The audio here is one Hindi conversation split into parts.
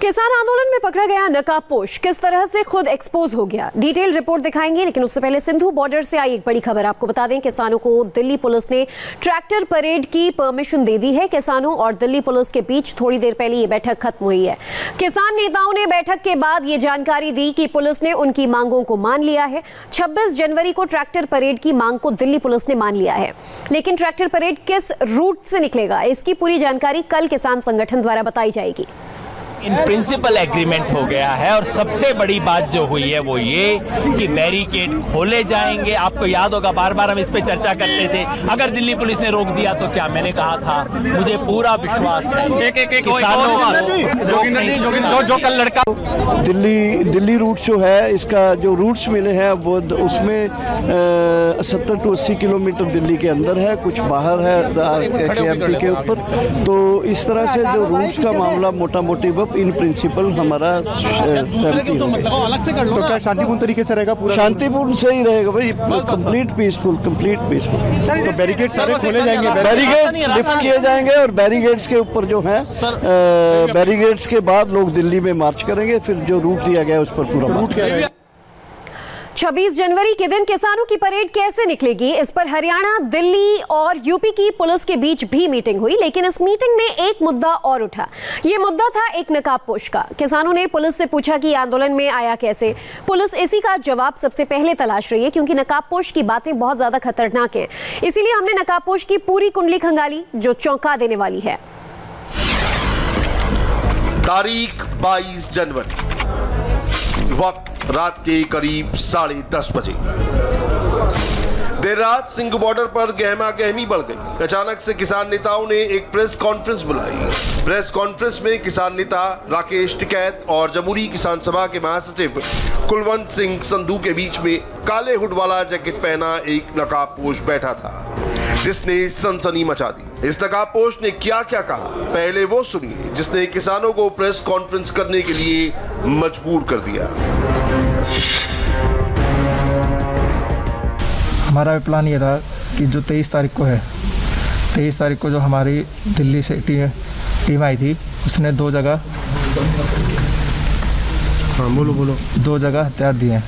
किसान आंदोलन में पकड़ा गया नकाबपोश किस तरह से खुद एक्सपोज हो गया, डिटेल रिपोर्ट दिखाएंगे। लेकिन उससे पहले सिंधु बॉर्डर से आई एक बड़ी खबर आपको बता दें। किसानों को दिल्ली पुलिस ने ट्रैक्टर परेड की परमिशन दे दी है। किसानों और दिल्ली पुलिस के बीच थोड़ी देर पहले ये बैठक खत्म हुई है। किसान नेताओं ने बैठक के बाद ये जानकारी दी कि पुलिस ने उनकी मांगों को मान लिया है। 26 जनवरी को ट्रैक्टर परेड की मांग को दिल्ली पुलिस ने मान लिया है, लेकिन ट्रैक्टर परेड किस रूट से निकलेगा, इसकी पूरी जानकारी कल किसान संगठन द्वारा बताई जाएगी। इन प्रिंसिपल एग्रीमेंट हो गया है और सबसे बड़ी बात जो हुई है वो ये कि बैरिकेड खोले जाएंगे। आपको याद होगा बार बार हम इस पे चर्चा करते थे, अगर दिल्ली पुलिस ने रोक दिया तो क्या, मैंने कहा था मुझे पूरा विश्वास है किसानों को जो कल लड़का दिल्ली रूट जो है, इसका जो रूट्स मिले हैं वो उसमें 70 to 80 किलोमीटर दिल्ली के अंदर है, कुछ बाहर है KMP के ऊपर। तो इस तरह से जो रूट्स का मामला मोटा मोटी इन प्रिंसिपल हमारा सहमति है। तो क्या शांतिपूर्ण तरीके से रहेगा? पूरा शांतिपूर्ण से ही रहेगा भाई, कंप्लीट पीसफुल। तो बैरिकेड सारे खोले जाएंगे, बैरिकेड लिफ्ट किए जाएंगे और बैरिकेड्स के ऊपर जो है बैरिकेड्स के बाद लोग दिल्ली में मार्च करेंगे। फिर जो रूट दिया गया उस पर पूरा रूट किया। 26 जनवरी के दिन किसानों की परेड कैसे निकलेगी, इस पर हरियाणा, दिल्ली और यूपी की पुलिस के बीच भी मीटिंग हुई। लेकिन इस मीटिंग में एक मुद्दा और उठा। ये मुद्दा था एक नकाबपोश का। किसानों ने पुलिस से पूछा कि आंदोलन में आया कैसे। पुलिस इसी का जवाब सबसे पहले तलाश रही है, क्योंकि नकाबपोश की बातें बहुत ज्यादा खतरनाक हैं। इसीलिए हमने नकाबपोश की पूरी कुंडली खंगाली, जो चौंका देने वाली है। तारीख 22 जनवरी, वक्त रात के करीब 10:30 बजे। देर रात सिंधु बॉर्डर पर गहमा गहमी बढ़ गई। अचानक से किसान नेताओं ने एक प्रेस कॉन्फ्रेंस बुलाई। प्रेस कॉन्फ्रेंस में किसान नेता राकेश टिकैत और जमुहूरी किसान सभा के महासचिव कुलवंत सिंह संधू के बीच में काले हुड वाला जैकेट पहना एक नकाबपोश बैठा था, जिसने सनसनी मचा दी। इस नकाबपोश ने क्या क्या कहा, पहले वो सुनिए, जिसने किसानों को प्रेस कॉन्फ्रेंस करने के लिए मजबूर कर दिया। हमारा प्लान ये था कि जो 23 तारीख को है, 23 तारीख को जो हमारी दिल्ली से टीम आई थी, उसने 2 जगह बोलो 2 जगह हथियार दिए हैं।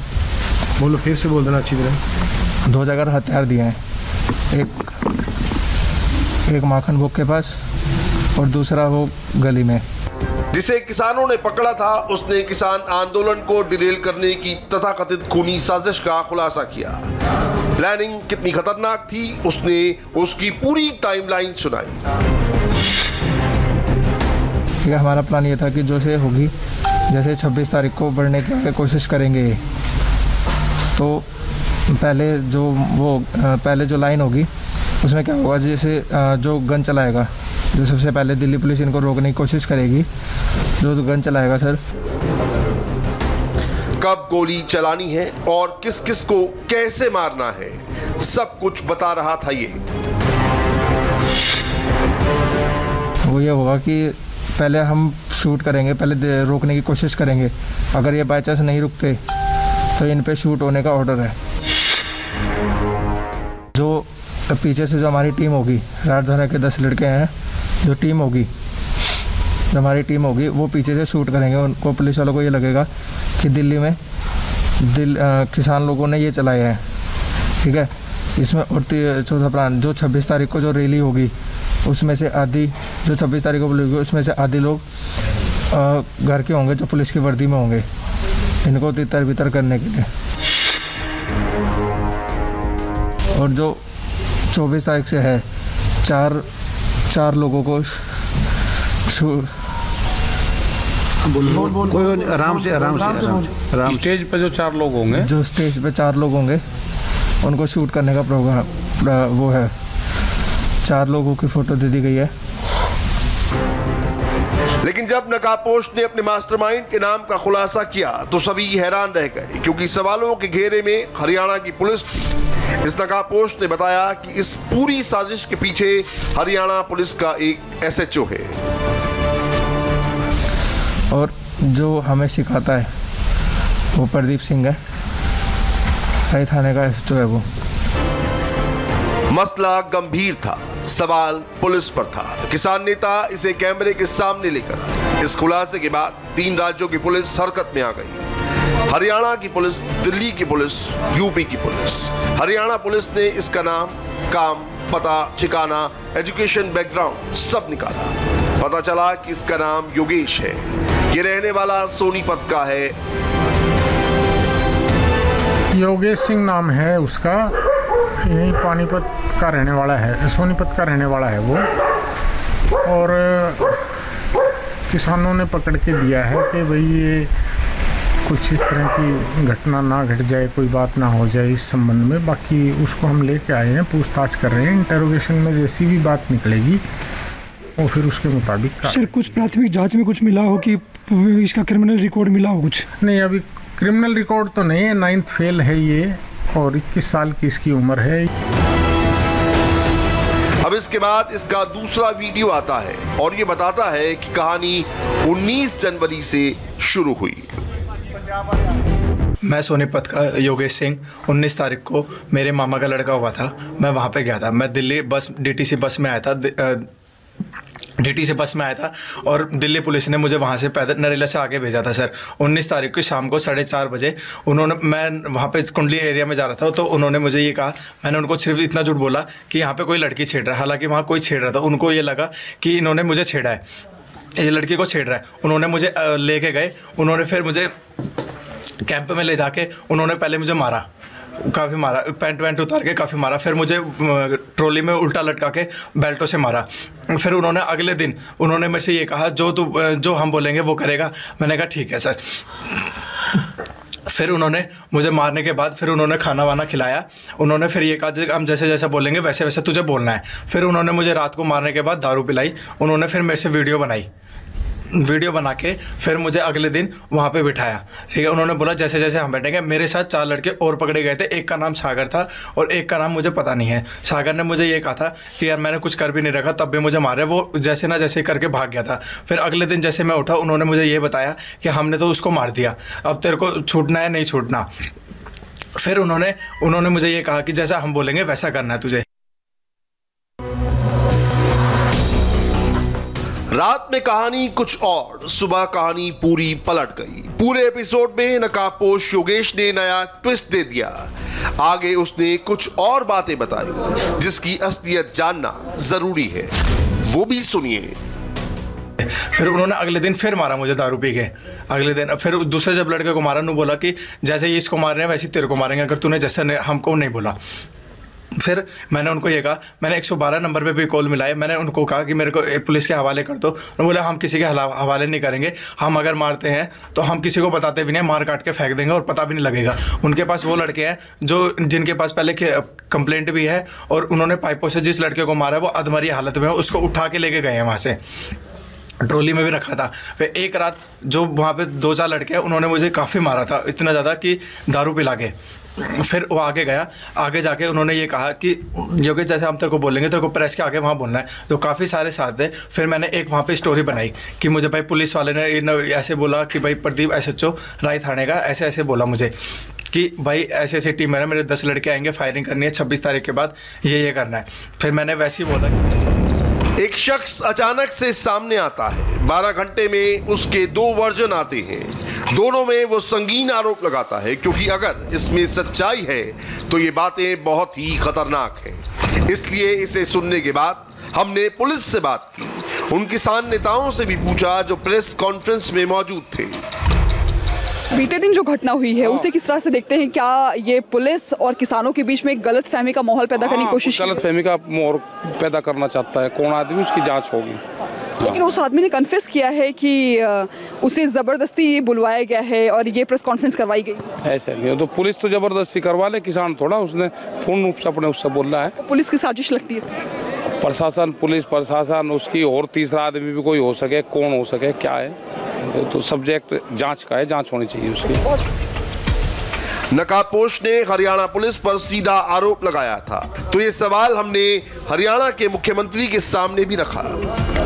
बोलो, फिर से बोल देना अच्छी तरह। 2 जगह हथियार दिए हैं, एक माखन भोग के पास और दूसरा वो गली में। जिसे किसानों ने पकड़ा था, उसने किसान आंदोलन को डिरेल करने की तथाकथित खूनी साजिश का खुलासा किया। प्लानिंग कितनी खतरनाक थी, उसने उसकी पूरी टाइमलाइन सुनाई। हमारा प्लान ये था कि जो से होगी, जैसे 26 तारीख को बढ़ने की कोशिश करेंगे, तो पहले जो लाइन होगी उसमें क्या होगा, जैसे जो गन चलाएगा, जो सबसे पहले दिल्ली पुलिस इनको रोकने की कोशिश करेगी, जो गन चलाएगा सर, कब गोली चलानी है और किस किस को कैसे मारना है, सब कुछ बता रहा था ये। वो ये होगा कि पहले हम शूट करेंगे, पहले रोकने की कोशिश करेंगे। अगर ये बाई चांस नहीं रुकते तो इन पे शूट होने का ऑर्डर है। जो पीछे से जो हमारी टीम होगी, राजधानी के 10 लड़के हैं, जो हमारी टीम होगी वो पीछे से शूट करेंगे। उनको, पुलिस वालों को ये लगेगा कि दिल्ली में किसान लोगों ने ये चलाया है, ठीक है। इसमें और चौथा प्लान, जो 26 तारीख को जो रैली होगी, उसमें से आधी, जो 26 तारीख को होगी उसमें से आधे लोग घर के होंगे, जो पुलिस की वर्दी में होंगे, इनको तितर बितर करने के लिए। और जो 24 तारीख से है, चार लोगों को बोल आराम से। स्टेज पे जो 4 लोग होंगे, जो स्टेज पे 4 लोग होंगे, उनको शूट करने का प्रोग्राम वो है। 4 लोगों की फोटो दे दी गई है। लेकिन जब नकाबपोश ने अपने मास्टरमाइंड के नाम का खुलासा किया तो सभी हैरान रह गए, क्योंकि सवालों के घेरे में हरियाणा की पुलिस थी। इस नकाबपोश ने बताया कि इस पूरी साजिश के पीछे हरियाणा पुलिस का एक SHO है, और जो हमें सिखाता है वो प्रदीप सिंह है, थाने का SHO है वो। मसला गंभीर था। सवाल पुलिस पर था। किसान नेता इसे कैमरे के सामने लेकर आए। इस खुलासे के बाद 3 राज्यों की पुलिस हरकत में आ गई। हरियाणा की पुलिस, दिल्ली की पुलिस, यूपी की पुलिस। हरियाणा पुलिस ने इसका नाम, काम, पता, ठिकाना, एजुकेशन बैकग्राउंड सब निकाला। पता चला कि इसका नाम योगेश है। ये रहने वाला सोनीपत का है। योगेश सिंह नाम है उसका, यही पानीपत का रहने वाला है, सोनीपत का रहने वाला है वो। और किसानों ने पकड़ के दिया है कि भाई ये कुछ इस तरह की घटना ना घट जाए, कोई बात ना हो जाए इस संबंध में। बाकी उसको हम लेके आए हैं, पूछताछ कर रहे हैं। इंटरोगेशन में जैसी भी बात निकलेगी वो फिर उसके मुताबिक। सर कुछ प्राथमिक जांच में कुछ मिला हो कि इसका क्रिमिनल रिकॉर्ड मिला हो कुछ? नहीं, अभी क्रिमिनल रिकॉर्ड तो नहीं है। 9th फेल है ये और 21 साल की इसकी उम्र है। अब इसके बाद इसका दूसरा वीडियो आता है और ये बताता है कि कहानी 19 जनवरी से शुरू हुई। मैं सोनीपत का योगेश सिंह, 19 तारीख को मेरे मामा का लड़का हुआ था। मैं वहाँ पे गया था। मैं दिल्ली बस DTC बस में आया था, DTC बस में आया था और दिल्ली पुलिस ने मुझे वहाँ से पैदल नरेला से आगे भेजा था सर। 19 तारीख को शाम को 4:30 बजे मैं वहाँ पे कुंडली एरिया में जा रहा था, तो उन्होंने मुझे ये कहा। मैंने उनको सिर्फ इतना झूठ बोला कि यहाँ पे कोई लड़की छेड़ रहा है। हालांकि वहाँ कोई छेड़ रहा था। उनको ये लगा कि इन्होंने मुझे छेड़ा है, ये लड़की को छेड़ रहा है। उन्होंने मुझे लेके गए। उन्होंने फिर मुझे कैंप में ले जाके उन्होंने पहले मुझे मारा, काफ़ी मारा, पैंट वैंट उतार के काफ़ी मारा। फिर मुझे ट्रॉली में उल्टा लटका के बेल्टों से मारा। फिर उन्होंने अगले दिन उन्होंने मेरे से ये कहा, जो हम बोलेंगे वो करेगा। मैंने कहा ठीक है सर। फिर उन्होंने मुझे मारने के बाद फिर उन्होंने खाना वाना खिलाया। उन्होंने फिर ये कहा हम जैसे जैसे बोलेंगे वैसे वैसे तुझे बोलना है। फिर उन्होंने मुझे रात को मारने के बाद दारू पिलाई। उन्होंने फिर मेरे से वीडियो बना के फिर मुझे अगले दिन वहाँ पे बिठाया। ठीक है, उन्होंने बोला जैसे जैसे हम बैठेंगे। मेरे साथ 4 लड़के और पकड़े गए थे। एक का नाम सागर था और एक का नाम मुझे पता नहीं है। सागर ने मुझे ये कहा था कि यार मैंने कुछ कर भी नहीं रखा, तब भी मुझे मारे। वो जैसे ना जैसे करके भाग गया था। फिर अगले दिन जैसे मैं उठा, उन्होंने मुझे ये बताया कि हमने तो उसको मार दिया, अब तेरे को छूटना है नहीं छूटना। फिर उन्होंने मुझे ये कहा कि जैसा हम बोलेंगे वैसा करना है तुझे। रात में कहानी कुछ और, सुबह कहानी पूरी पलट गई। पूरे एपिसोड में नकाबपोश योगेश ने नया ट्विस्ट दे दिया। आगे उसने कुछ और बातें बताई जिसकी असलियत जानना जरूरी है, वो भी सुनिए। फिर उन्होंने अगले दिन फिर मारा मुझे दारू पी के। अगले दिन फिर दूसरे जब लड़के को मारा, उन्होंने बोला कि जैसे ये इसको मार रहे हैं वैसे तेरे को मारेंगे अगर तूने जैसे हमको नहीं बोला। फिर मैंने उनको ये कहा, मैंने 112 नंबर पे भी कॉल मिलाए। मैंने उनको कहा कि मेरे को पुलिस के हवाले कर दो। उन्होंने बोला हम किसी के हवाले नहीं करेंगे, हम अगर मारते हैं तो हम किसी को बताते भी नहीं, मार काट के फेंक देंगे और पता भी नहीं लगेगा। उनके पास वो लड़के हैं जिनके पास पहले कंप्लेंट भी है और उन्होंने पाइपों से जिस लड़के को मारा वो अधमरी हालत में, उसको उठा के लेके गए हैं वहाँ से, ट्रॉली में भी रखा था। फिर एक रात जो वहाँ पे 2-4 लड़के हैं उन्होंने मुझे काफ़ी मारा था, इतना ज़्यादा कि दारू पिला के। फिर वो आगे गया, आगे जाके उन्होंने ये कहा कि योगेश जैसे हम तेरे को बोलेंगे तेरे को प्रेस के आगे वहाँ बोलना है। तो काफ़ी सारे साथ थे। फिर मैंने एक वहाँ पे स्टोरी बनाई कि मुझे भाई पुलिस वाले ने ऐसे बोला कि भाई प्रदीप SHO राय थाने का ऐसे ऐसे बोला मुझे कि भाई ऐसे ऐसे टीम है, मेरे 10 लड़के आएंगे, फायरिंग करनी है 26 तारीख के बाद, ये करना है। फिर मैंने वैसे ही बोला। एक शख्स अचानक से सामने आता है। 12 घंटे में उसके 2 वर्जन आते हैं। दोनों में वो संगीन आरोप लगाता है, क्योंकि अगर इसमें सच्चाई है तो ये बातें बहुत ही खतरनाक हैं। इसलिए इसे सुनने के बाद हमने पुलिस से बात की, उन किसान नेताओं से भी पूछा जो प्रेस कॉन्फ्रेंस में मौजूद थे। बीते दिन जो घटना हुई है उसे किस तरह से देखते हैं? क्या ये पुलिस और किसानों के बीच में एक गलत फहमी का माहौल पैदा करने की कोशिश? गलत फहमी का माहौल पैदा करना चाहता है कौन आदमी, उसकी जांच होगी। लेकिन उस आदमी ने कन्फेस किया है कि उसे ज़बरदस्ती ये बुलवाया गया है और ये प्रेस कॉन्फ्रेंस करवाई गई। ऐसा नहीं, तो पुलिस तो ज़बरदस्ती करवा ले, किसान थोड़ा, उसने पूर्ण रूप से अपने उससे बोल रहा है। तो पुलिस की साजिश लगती है। प्रशासन, पुलिस प्रशासन, उसकी और तीसरा आदमी भी कोई हो सके, कौन हो सके, क्या है, तो सब्जेक्ट जांच का है, जांच होनी चाहिए उसकी। नकाबपोश ने हरियाणा पुलिस पर सीधा आरोप लगाया था, तो ये सवाल हमने हरियाणा के मुख्यमंत्री के सामने भी रखा।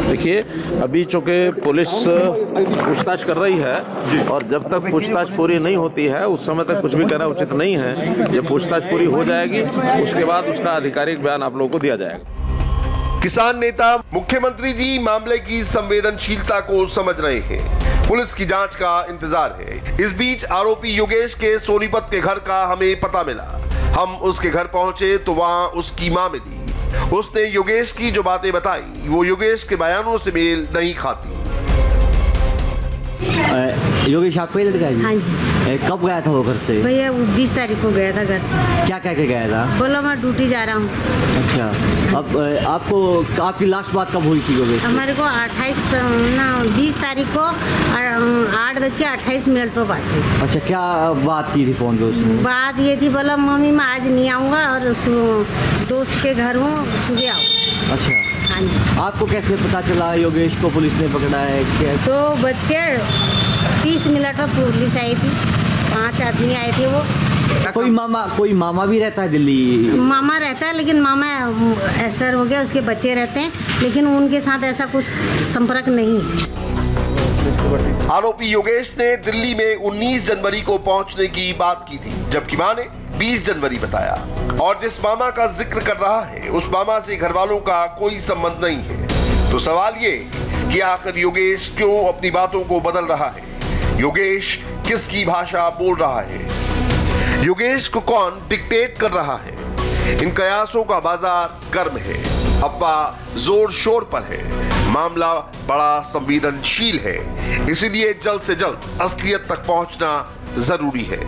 देखिए, अभी चूँकि पुलिस पूछताछ कर रही है और जब तक पूछताछ पूरी नहीं होती है उस समय तक कुछ भी कहना उचित नहीं है। जब पूछताछ पूरी हो जाएगी उसके बाद उसका आधिकारिक बयान आप लोगों को दिया जाएगा। किसान नेता मुख्यमंत्री जी मामले की संवेदनशीलता को समझ रहे हैं। पुलिस की जांच का इंतजार है। इस बीच आरोपी योगेश के सोनीपत के घर का हमें पता मिला। हम उसके घर पहुंचे तो वहां उसकी मां मिली। उसने योगेश की जो बातें बताई वो योगेश के बयानों से मेल नहीं खाती। योगेश आपका ही लड़का है? हाँ जी। कब गया था वो घर से? भैया 20 तारीख को गया था घर से। क्या कह के गया था? बोला मैं ड्यूटी जा रहा हूँ। अच्छा, अब आपकी लास्ट बात कब हुई थी योगेश? हमारे को 20 तारीख को 8:28 पर बात हुई। अच्छा, क्या बात की थी फोन पे उसने? बात ये थी, बोला मम्मी मैं आज नहीं आऊँगा और दोस्त के घर हूँ, सुबह आओ। अच्छा, हाँ जी। आपको कैसे पता चला योगेश को पुलिस ने पकड़ा है? 2:30 पर पुलिस आई थी, 5 आदमी आए थे। वो कोई मामा भी रहता है दिल्ली? मामा रहता है, लेकिन मामा एक्सपायर हो गया, उसके बच्चे रहते हैं, लेकिन उनके साथ ऐसा कुछ संपर्क नहीं है। आरोपी योगेश ने दिल्ली में 19 जनवरी को पहुंचने की बात की थी, जबकि मां ने 20 जनवरी बताया। और जिस मामा का जिक्र कर रहा है उस मामा से घर वालों का कोई संबंध नहीं है। तो सवाल ये कि आखिर योगेश क्यों अपनी बातों को बदल रहा है? योगेश किसकी भाषा बोल रहा है? योगेश को कौन डिक्टेट कर रहा है? इन कयासों का बाजार गर्म है, अफवाह जोर शोर पर है, मामला बड़ा संवेदनशील है, इसीलिए जल्द से जल्द असलियत तक पहुंचना जरूरी है।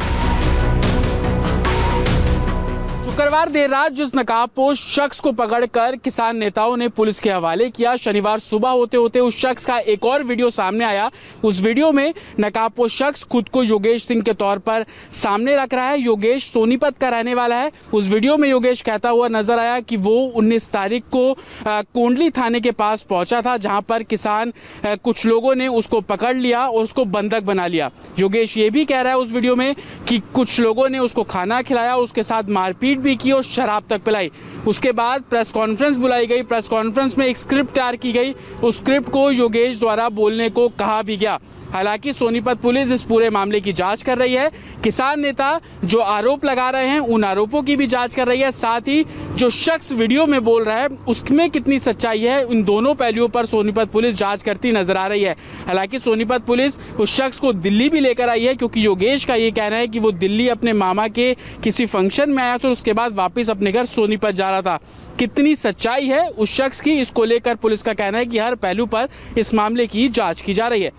शुक्रवार देर रात जिस नकाबपोश शख्स को पकड़कर किसान नेताओं ने पुलिस के हवाले किया, शनिवार सुबह होते होते उस शख्स का एक और वीडियो सामने आया। उस वीडियो में नकाबपोश शख्स खुद को योगेश सिंह के तौर पर सामने रख रहा है। योगेश सोनीपत का रहने वाला है। उस वीडियो में योगेश कहता हुआ नजर आया कि वो 19 तारीख को कोंडली थाने के पास पहुंचा था, जहां पर किसान कुछ लोगों ने उसको पकड़ लिया और उसको बंधक बना लिया। योगेश ये भी कह रहा है उस वीडियो में कि कुछ लोगों ने उसको खाना खिलाया, उसके साथ मारपीट भी की और शराब तक पिलाई। उसके बाद प्रेस कॉन्फ्रेंस बुलाई गई। प्रेस कॉन्फ्रेंस में एक स्क्रिप्ट तैयार की गई। उस स्क्रिप्ट को योगेश द्वारा बोलने को कहा भी गया। हालांकि सोनीपत पुलिस इस पूरे मामले की जांच कर रही है। किसान नेता जो आरोप लगा रहे हैं उन आरोपों की भी जांच कर रही है। साथ ही जो शख्स वीडियो में बोल रहा है उसमें कितनी सच्चाई है, इन दोनों पहलुओं पर सोनीपत पुलिस जांच करती नजर आ रही है। हालांकि सोनीपत पुलिस उस शख्स को दिल्ली भी लेकर आई है, क्योंकि योगेश का ये कहना है कि वो दिल्ली अपने मामा के किसी फंक्शन में आया था और उसके बाद वापिस अपने घर सोनीपत जा रहा था। कितनी सच्चाई है उस शख्स की, इसको लेकर पुलिस का कहना है कि हर पहलू पर इस मामले की जांच की जा रही है।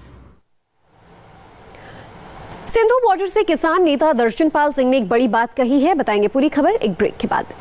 सिंधु बॉर्डर से किसान नेता दर्शनपाल सिंह ने एक बड़ी बात कही है, बताएंगे पूरी खबर एक ब्रेक के बाद।